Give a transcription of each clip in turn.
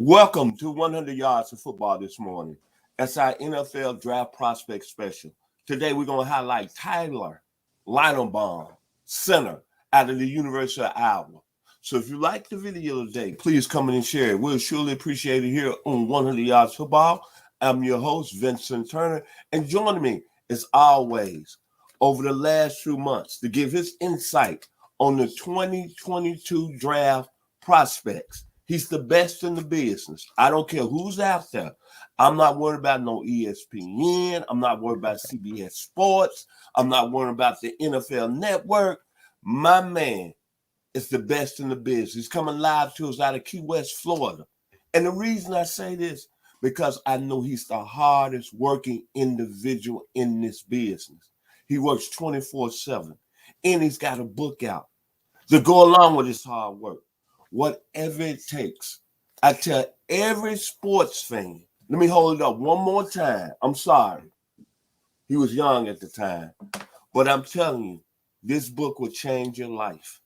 Welcome to 100 Yards of Football this morning. That's our NFL Draft Prospect Special. Today we're going to highlight Tyler Linderbaum, center out of the University of Iowa. So if you like the video today, please come in and share it. We'll surely appreciate it here on 100 Yards Football. I'm your host, Vincent Turner, and joining me, as always, over the last few months to give his insight on the 2022 draft prospects. He's the best in the business. I don't care who's out there. I'm not worried about no ESPN. I'm not worried about CBS Sports. I'm not worried about the NFL Network. My man is the best in the business. He's coming live to us out of Key West, Florida. And the reason I say this, because I know he's the hardest working individual in this business. He works 24/7, and he's got a book out to go along with his hard work. Whatever it takes. I tell every sports fan, let me hold it up one more time. I'm sorry. He was young at the time. But I'm telling you, this book will change your life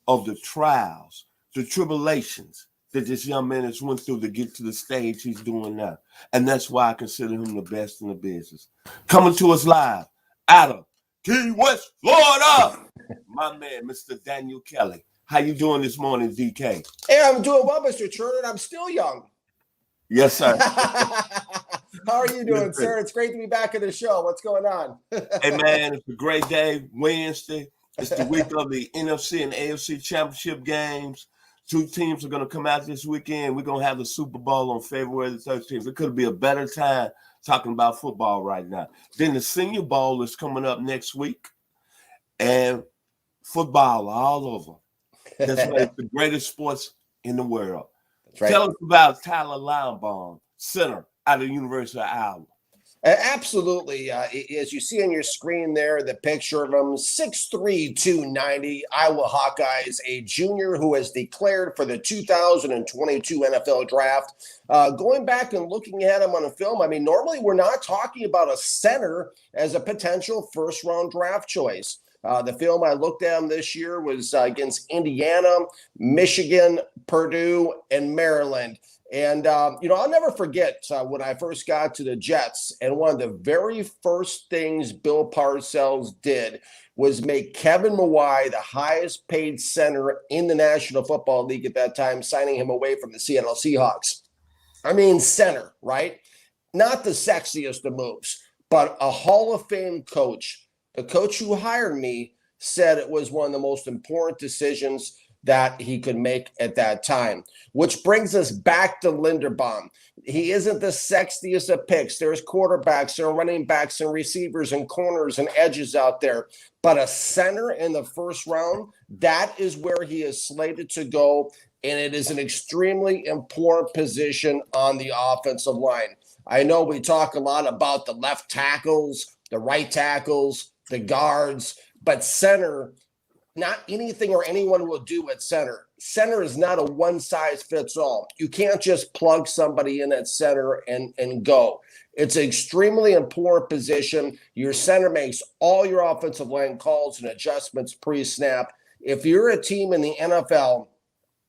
of the trials, the tribulations that this young man has went through to get to the stage he's doing now. And that's why I consider him the best in the business. Coming to us live out of Key West, Florida, my man, Mr. Daniel Kelly. How you doing this morning, DK? Hey, I'm doing well, Mr. Turner, and I'm still young. Yes, sir. How are you doing, sir? It's great to be back at the show. What's going on? Hey, man, it's a great day. Wednesday. It's the week of the NFC and AFC championship games. Two teams are going to come out this weekend. We're going to have the Super Bowl on February the 13th. It could be a better time talking about football right now. Then the Senior Bowl is coming up next week. And football all over. That's why it's the greatest sports in the world. That's right. Tell us about Tyler Linderbaum, center out of the University of Iowa. Absolutely. As you see on your screen there, the picture of him, 6'3", 290, Iowa Hawkeyes, a junior who has declared for the 2022 NFL Draft. Going back and looking at him on a film, I mean, normally we're not talking about a center as a potential first-round draft choice. The film I looked at him this year was against Indiana, Michigan, Purdue, and Maryland. And, I'll never forget when I first got to the Jets, and one of the very first things Bill Parcells did was make Kevin Mawai the highest paid center in the National Football League at that time, signing him away from the Seattle Seahawks. I mean, center, right? Not the sexiest of moves, but a Hall of Fame coach. The coach who hired me said it was one of the most important decisions that he could make at that time, which brings us back to Linderbaum. He isn't the sexiest of picks. There's quarterbacks and running backs and receivers and corners and edges out there. But a center in the first round, that is where he is slated to go, and it is an extremely important position on the offensive line. I know we talk a lot about the left tackles, the right tackles, the guards, but center, not anything or anyone will do at center. Center is not a one-size-fits-all. You can't just plug somebody in at center and go. It's an extremely important position. Your center makes all your offensive line calls and adjustments pre-snap. If you're a team in the NFL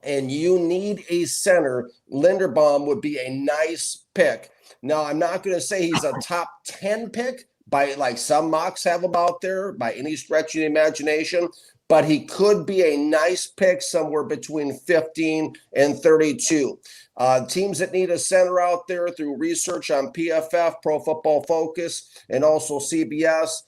and you need a center, Linderbaum would be a nice pick. Now, I'm not going to say he's a top 10 pick, by like some mocks have him out there by any stretch of the imagination, but he could be a nice pick somewhere between 15 and 32. Teams that need a center out there through research on PFF, Pro Football Focus, and also CBS,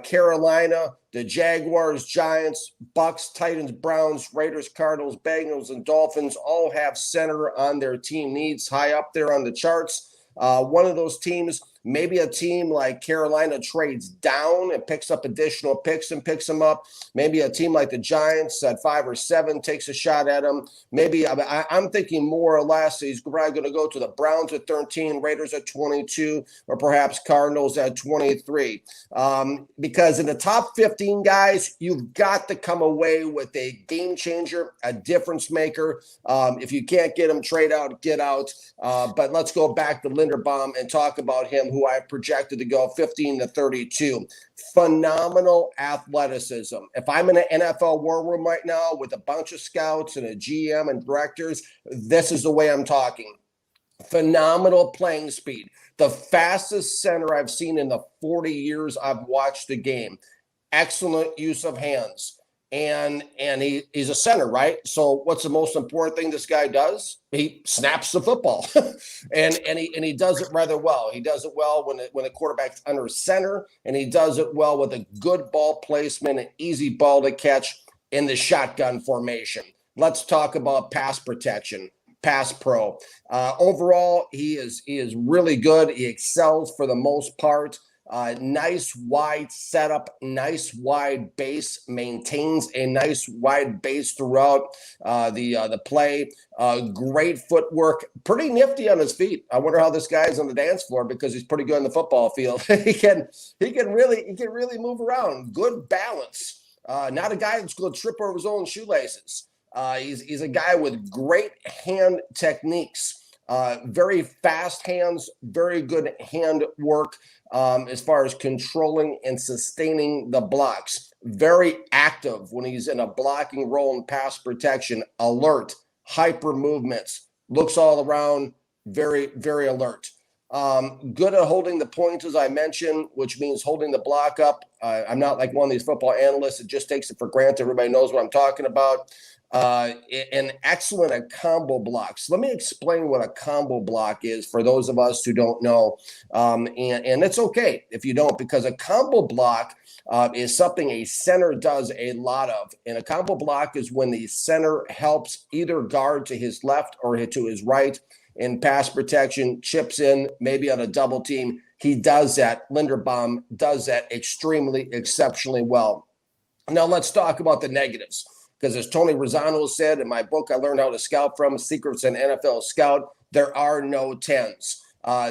Carolina, the Jaguars, Giants, Bucks, Titans, Browns, Raiders, Cardinals, Bengals, and Dolphins all have center on their team needs high up there on the charts. One of those teams, maybe a team like Carolina trades down and picks up additional picks and picks them up. Maybe a team like the Giants at 5 or 7 takes a shot at him. Maybe I'm thinking more or less he's probably going to go to the Browns at 13, Raiders at 22, or perhaps Cardinals at 23. Because in the top 15 guys, you've got to come away with a game changer, a difference maker. If you can't get him, trade out, get out. But let's go back to Linderbaum and talk about him, who I projected to go 15 to 32. Phenomenal athleticism. If I'm in an NFL war room right now with a bunch of scouts and a GM and directors, this is the way I'm talking. Phenomenal playing speed. The fastest center I've seen in the 40 years I've watched the game. Excellent use of hands. And he's a center, right? So what's the most important thing this guy does? He snaps the football. and he does it rather well. He does it well when the quarterback's under center, and he does it well with a good ball placement, an easy ball to catch in the shotgun formation. Let's talk about pass protection. Pass pro. Overall, he is really good. He excels for the most part. Nice wide setup, nice wide base, maintains a nice wide base throughout the play. Great footwork, pretty nifty on his feet. I wonder how this guy's on the dance floor because he's pretty good on the football field. he can really move around. Good balance. Not a guy that's going to trip over his own shoelaces. He's a guy with great hand techniques, very fast hands, very good hand work as far as controlling and sustaining the blocks. Very active when he's in a blocking role and pass protection, alert, hyper movements, looks all around, very, very alert. Good at holding the points, as I mentioned, which means holding the block up. I'm not like one of these football analysts that just takes it for granted. Everybody knows what I'm talking about. And excellent at combo blocks. Let me explain what a combo block is for those of us who don't know. And it's okay if you don't, because a combo block is something a center does a lot of. And a combo block is when the center helps either guard to his left or to his right in pass protection, chips in, maybe on a double team. He does that. Linderbaum does that exceptionally well. Now let's talk about the negatives. Because as Tony Rosano said in my book, I learned how to scout from Secrets in NFL Scout, there are no 10s.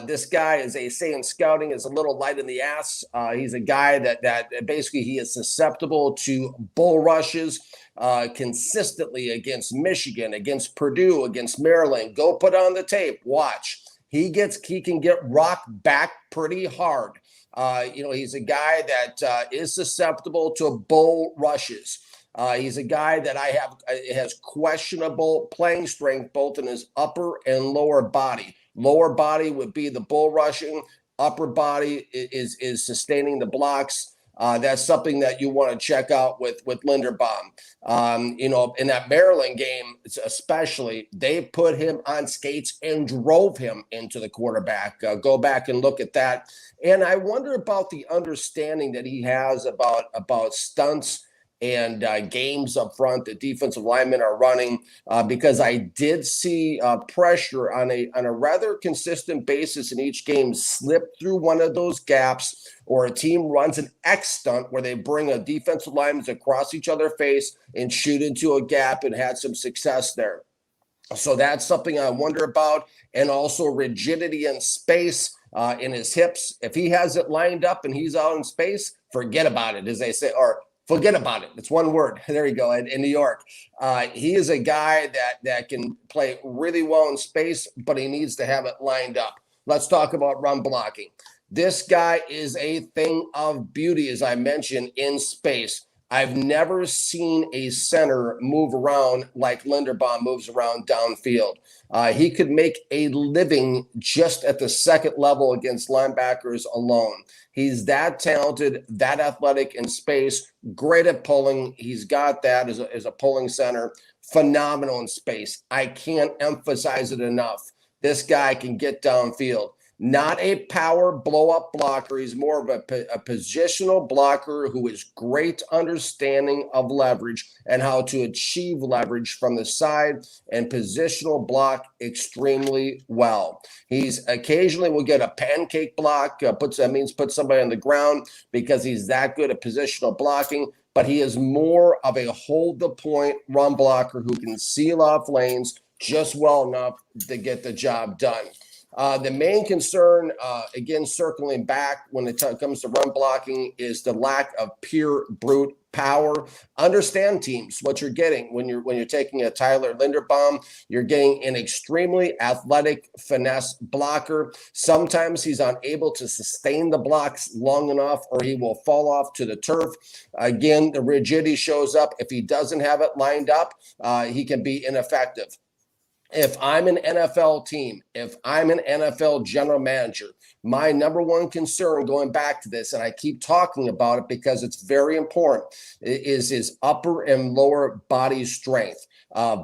This guy, as they say in scouting, is a little light in the ass. He's a guy that basically he is susceptible to bull rushes consistently against Michigan, against Purdue, against Maryland. Go put on the tape. Watch. He can get rocked back pretty hard. He's a guy that is susceptible to bull rushes. He's a guy that has questionable playing strength, both in his upper and lower body. Lower body would be the bull rushing. Upper body is sustaining the blocks. That's something that you want to check out with Linderbaum. In that Maryland game, especially, they put him on skates and drove him into the quarterback. Go back and look at that. And I wonder about the understanding that he has about stunts and games up front that defensive linemen are running, because I did see pressure on a rather consistent basis in each game slip through one of those gaps, or a team runs an X stunt where they bring a defensive lineman across each other's face and shoot into a gap, and had some success there. So that's something I wonder about. And also rigidity in space in his hips. If he has it lined up and he's out in space, forget about it, as they say, or forget about it. It's one word. There you go. In New York, he is a guy that can play really well in space, but he needs to have it lined up. Let's talk about run blocking. This guy is a thing of beauty, as I mentioned, in space. I've never seen a center move around like Linderbaum moves around downfield. He could make a living just at the second level against linebackers alone. He's that talented, that athletic in space, great at pulling. He's got that as a pulling center, phenomenal in space. I can't emphasize it enough. This guy can get downfield. Not a power blow-up blocker. He's more of a positional blocker who is great understanding of leverage and how to achieve leverage from the side, and positional block extremely well. He's occasionally will get a pancake block, put somebody on the ground, because he's that good at positional blocking. But he is more of a hold-the-point run blocker who can seal off lanes just well enough to get the job done. The main concern, again, circling back when it comes to run blocking, is the lack of pure brute power. Understand, teams, what you're getting when you're taking a Tyler Linderbaum. You're getting an extremely athletic finesse blocker. Sometimes he's unable to sustain the blocks long enough, or he will fall off to the turf. Again, the rigidity shows up. If he doesn't have it lined up, he can be ineffective. If I'm an NFL team, if I'm an NFL general manager, my number one concern going back to this, and I keep talking about it because it's very important, is his upper and lower body strength.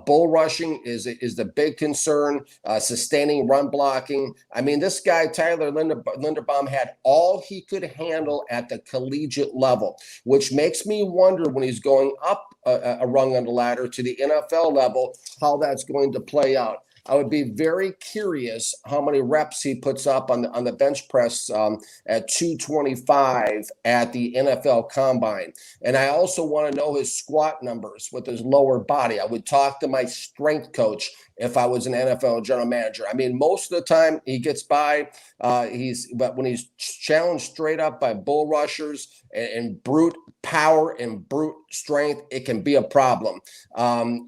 Bull rushing is the big concern. Sustaining run blocking. I mean, this guy Tyler Linderbaum had all he could handle at the collegiate level, which makes me wonder when he's going up a rung on the ladder to the NFL level, how that's going to play out. I would be very curious how many reps he puts up on the bench press at 225 at the NFL Combine. And I also want to know his squat numbers with his lower body. I would talk to my strength coach if I was an NFL general manager. I mean, most of the time he gets by. But when he's challenged straight up by bull rushers and brute power and brute strength, it can be a problem. I'm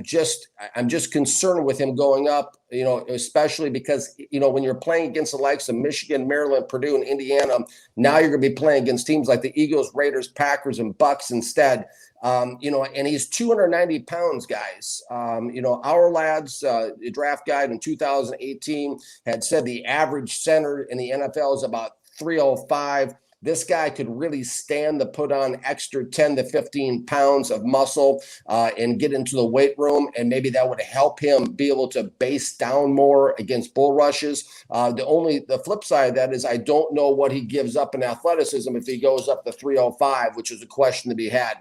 just concerned with him going up, especially because, when you're playing against the likes of Michigan, Maryland, Purdue, and Indiana, now you're going to be playing against teams like the Eagles, Raiders, Packers, and Bucks instead. And he's 290 pounds, guys. Our lads, draft guide in 2018 had said the average center in the NFL is about 305. This guy could really stand to put on extra 10 to 15 pounds of muscle and get into the weight room. And maybe that would help him be able to base down more against bull rushes. The flip side of that is I don't know what he gives up in athleticism if he goes up to 305, which is a question to be had.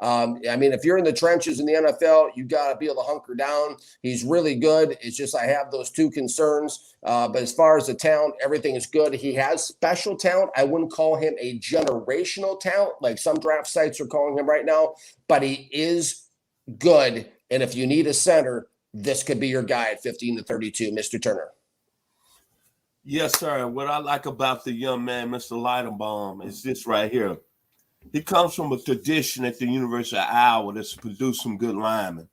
If you're in the trenches in the NFL, you got to be able to hunker down. He's really good. It's just I have those two concerns. But as far as the talent, everything is good. He has special talent. I wouldn't call him a generational talent like some draft sites are calling him right now, but he is good. And if you need a center, this could be your guy at 15 to 32, Mr. Turner. Yes, sir. What I like about the young man, Mr. Linderbaum, is this right here. He comes from a tradition at the University of Iowa that's produced some good linemen,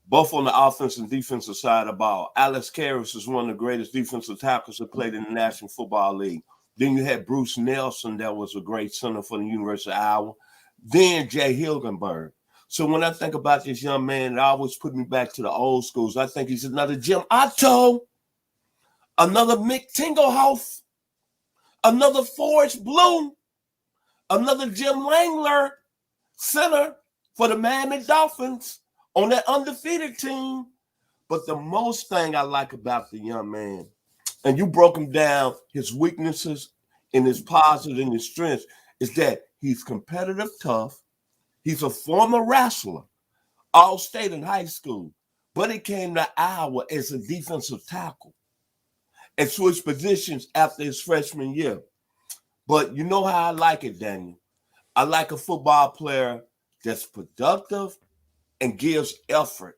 both on the offensive and defensive side of the ball. Alex Karras is one of the greatest defensive tackles that played in the National Football League. Then you had Bruce Nelson, that was a great center for the University of Iowa. Then Jay Hilgenberg. So when I think about this young man, it always put me back to the old schools. I think he's another Jim Otto, another Mick Tingelhoff, another Forrest Bloom, another Jim Langler, center for the Miami Dolphins on that undefeated team. But the most thing I like about the young man, and you broke him down, his weaknesses and his positives and his strengths, is that he's competitive tough. He's a former wrestler, all-state in high school, but he came to Iowa as a defensive tackle and switched positions after his freshman year. But you know how I like it, Daniel. I like a football player that's productive and gives effort.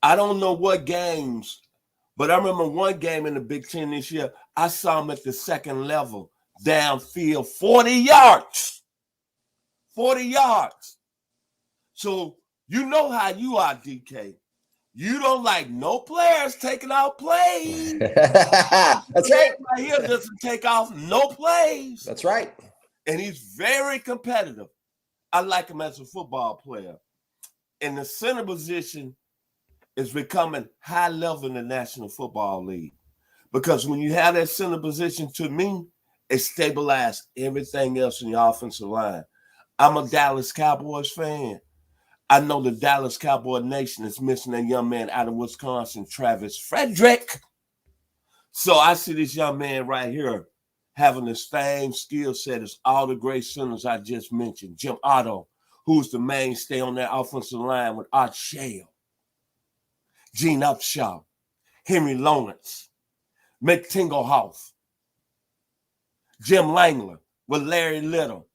I don't know what games, but I remember one game in the Big Ten this year, I saw him at the second level, downfield, 40 yards. 40 yards. So you know how you are, DK. You don't like no players taking out plays. That's right. Right here doesn't take off no plays. That's right. And he's very competitive. I like him as a football player. And the center position is becoming high level in the National Football League. Because when you have that center position, to me, it stabilizes everything else in the offensive line. I'm a Dallas Cowboys fan. I know the Dallas Cowboy Nation is missing a young man out of Wisconsin, Travis Frederick. So I see this young man right here having the same skill set as all the great centers I just mentioned. Jim Otto, who's the mainstay on that offensive line with Art Shell, Gene Upshaw, Henry Lawrence, Mick Tingelhoff, Jim Langler with Larry Little.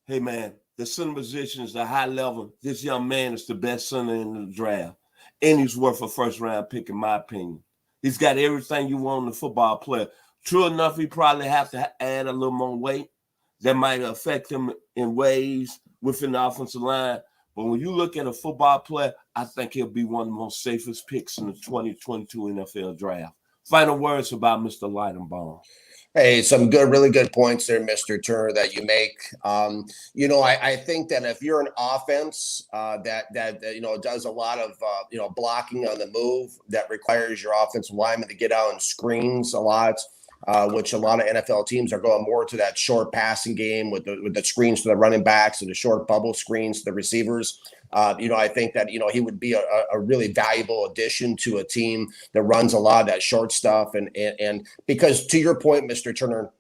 Hey, man, the center position is a high level. This young man is the best center in the draft. And he's worth a first-round pick, in my opinion. He's got everything you want in a football player. True enough, he probably have to add a little more weight. That might affect him in ways within the offensive line. But when you look at a football player, I think he'll be one of the most safest picks in the 2022 NFL draft. Final words about Mr. Linderbaum. Hey, some good, really good points there, Mr. Turner, that you make. I think that if you're an offense that does a lot of blocking on the move, that requires your offensive lineman to get out and screens a lot, which a lot of NFL teams are going more to that short passing game with the screens to the running backs and the short bubble screens to the receivers. I think that he would be a really valuable addition to a team that runs a lot of that short stuff, and because to your point, Mr. Turner,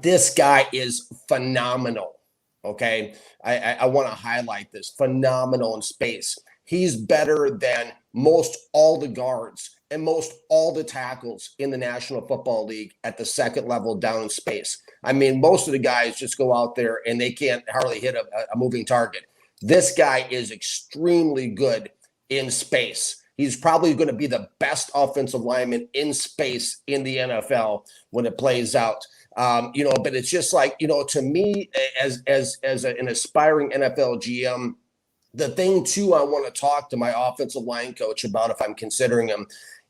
this guy is phenomenal. Okay, I want to highlight this: phenomenal in space. He's better than most all the guards and most all the tackles in the National Football League at the second level down in space. I mean, most of the guys just go out there and they can't hardly hit a moving target. This guy is extremely good in space. He's probably going to be the best offensive lineman in space in the NFL when it plays out. But it's just like, to me, as an aspiring NFL GM, the thing too I want to talk to my offensive line coach about, if I'm considering him,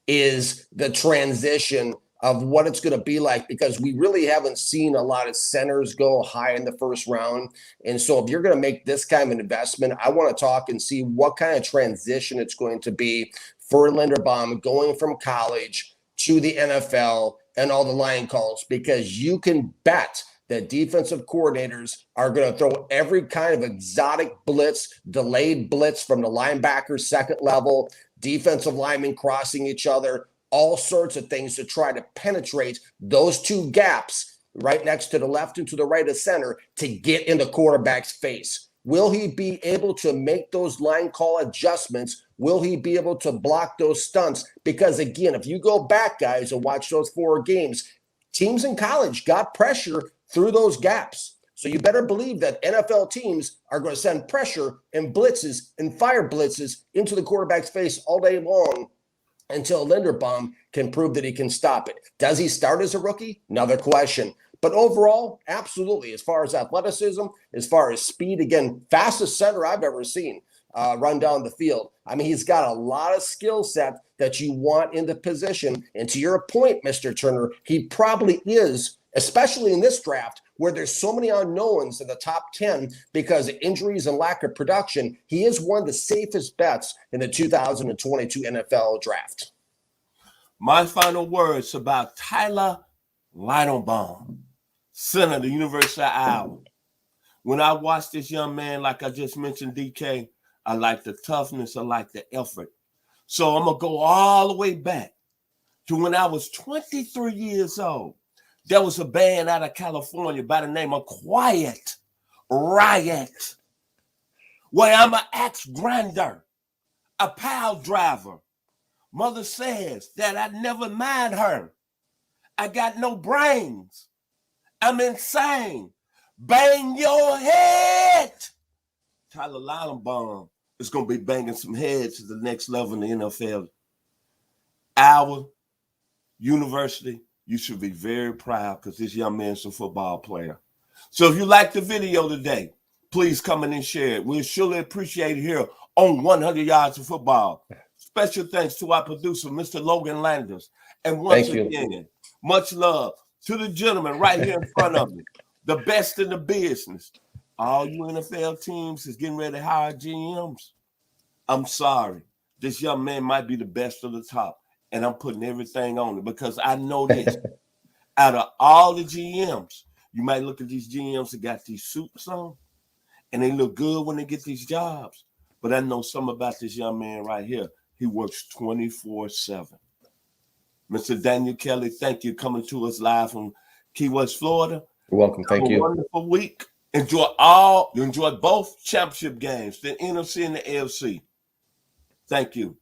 is the transition of what it's going to be like, because we really haven't seen a lot of centers go high in the first round. And so if you're going to make this kind of an investment, I want to talk and see what kind of transition it's going to be for Linderbaum going from college to the NFL and all the line calls, because you can bet that defensive coordinators are going to throw every kind of exotic blitz, delayed blitz from the linebacker second level, defensive linemen crossing each other, all sorts of things to try to penetrate those two gaps right next to the left and to the right of center to get in the quarterback's face. Will he be able to make those line call adjustments? Will he be able to block those stunts? Because again, if you go back, guys, and watch those 4 games, teams in college got pressure through those gaps. So you better believe that NFL teams are going to send pressure and blitzes and fire blitzes into the quarterback's face all day long until Linderbaum can prove that he can stop it. Does he start as a rookie? Another question. But overall, absolutely. As far as athleticism, as far as speed, again, fastest center I've ever seen run down the field. I mean, he's got a lot of skill set that you want in the position. And to your point, Mr. Turner, he probably is, especially in this draft, where there's so many unknowns in the top 10 because of injuries and lack of production. He is one of the safest bets in the 2022 NFL draft. My final words about Tyler Linderbaum, center of the University of Iowa. When I watch this young man, like I just mentioned, DK, I like the toughness, I like the effort. So I'm going to go all the way back to when I was 23 years old. There was a band out of California by the name of Quiet Riot, where I'm an axe grinder, a pile driver. Mother says that I never mind her. I got no brains. I'm insane. Bang your head. Tyler Linderbaum is going to be banging some heads to the next level in the NFL. Our university, you should be very proud because this young man's a football player. So if you like the video today, please come in and share it. We'll surely appreciate it here on 100 Yards of Football. Special thanks to our producer, Mr. Logan Landers. And once again, much love to the gentleman right here in front of me, the best in the business. All you NFL teams is getting ready to hire GMs. I'm sorry. This young man might be the best of the top. And I'm putting everything on it because I know this. Out of all the GMs, you might look at these GMs that got these suits on, and they look good when they get these jobs. But I know something about this young man right here. He works 24/7. Mr. Daniel Kelly, thank you for coming to us live from Key West, Florida. You're welcome. Thank you. Wonderful week. Enjoy both championship games, the NFC and the AFC. Thank you.